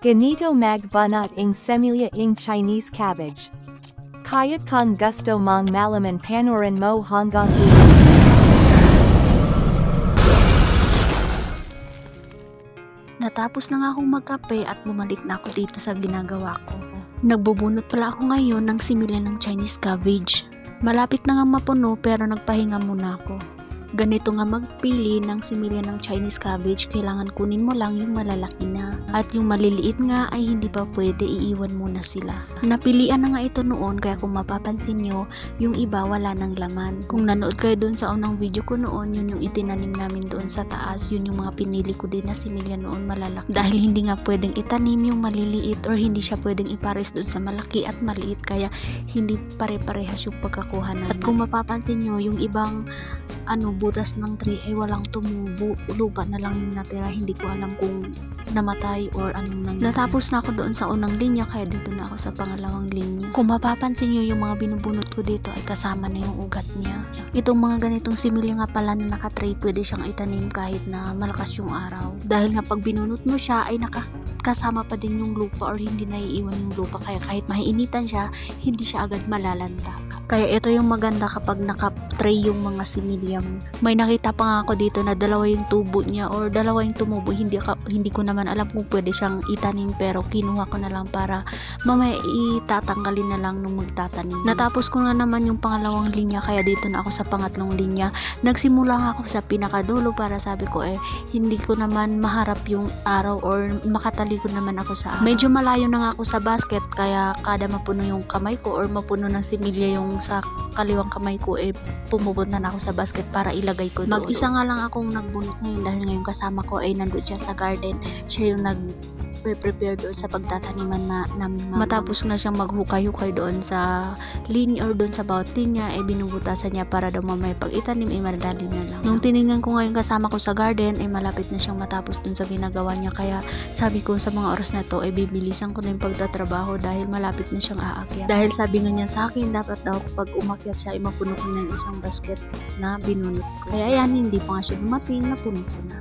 Ganito magbunot ing semilya ing Chinese cabbage. Kaya kung gusto mong malaman panorin mo hanggang dulo. Natapos na nga akong magkape at bumalik na ako dito sa ginagawa ko. Nagbubunot pala ako ngayon ng similya ng Chinese cabbage. Malapit na nga mapuno pero nagpahinga muna ako. Ganito nga magpili ng similya ng Chinese cabbage, kailangan kunin mo lang yung malalaki na. At yung maliliit nga ay hindi pa pwede, iiwan muna sila. Napilian na nga ito noon kaya kung mapapansin nyo, yung iba wala ng laman. Kung nanood kayo doon sa unang video ko noon, yun yung itinanim namin doon sa taas, yun yung mga pinili ko din na similya noon malalaki. Dahil hindi nga pwedeng itanim yung maliliit or hindi siya pwedeng ipares doon sa malaki at maliit, kaya hindi pare-parehas yung pagkakuha namin. At kung mapapansin nyo, yung ibang butas ng tree ay walang tumubo, lupa na lang yung natira, hindi ko alam kung namatay or anong nangyari. Natapos na ako doon sa unang linya kaya dito na ako sa pangalawang linya. Kung mapapansin nyo, yung mga binubunot ko dito ay kasama na yung ugat niya. Itong mga ganitong similya nga pala na naka-tray, pwede siyang itanim kahit na malakas yung araw. Dahil nga pag binunot mo siya ay kasama pa din yung lupa or hindi naiiwan yung lupa, kaya kahit maiinitan siya, hindi siya agad malalanta. Kaya ito yung maganda kapag naka-tray yung mga similya mo. May nakita pa nga ako dito na dalawa yung tubo niya or dalawa yung tumubo. Hindi ko naman alam kung pwede siyang itanim, pero kinuha ko na lang para mamaya itatanggalin na lang nung magtatanim. Natapos ko na naman yung pangalawang linya kaya dito na ako sa pangatlong linya. Nagsimula nga ako sa pinakadulo para sabi ko hindi ko naman maharap yung araw or makatalikod naman ako sa araw. Medyo malayo na nga ako sa basket kaya kada mapuno yung kamay ko or mapuno ng similya yung sa kaliwang kamay ko pumupunta na ako sa basket para ilagay ko doon. Mag-isa nga lang akong nagbunot ngayon dahil ngayon kasama ko ay nandun siya sa garden. Siya yung prepare doon sa pagtataniman namin mama. Matapos nga siyang maghukay-hukay doon sa linya or doon sa bawat linya binubutasan niya para daw mamaya pag itanim madali na lang. Nung tinignan ko ngayon kasama ko sa garden malapit na siyang matapos doon sa ginagawa niya, kaya sabi ko sa mga oras na to bibilisan ko na yung pagtatrabaho dahil malapit na siyang aakyat. Dahil sabi nga niya sa akin dapat daw kapag umakyat siya mapuno ko na yung isang basket na binunot ko. Kaya yan, hindi pa nga siya dumating, napuno ko na.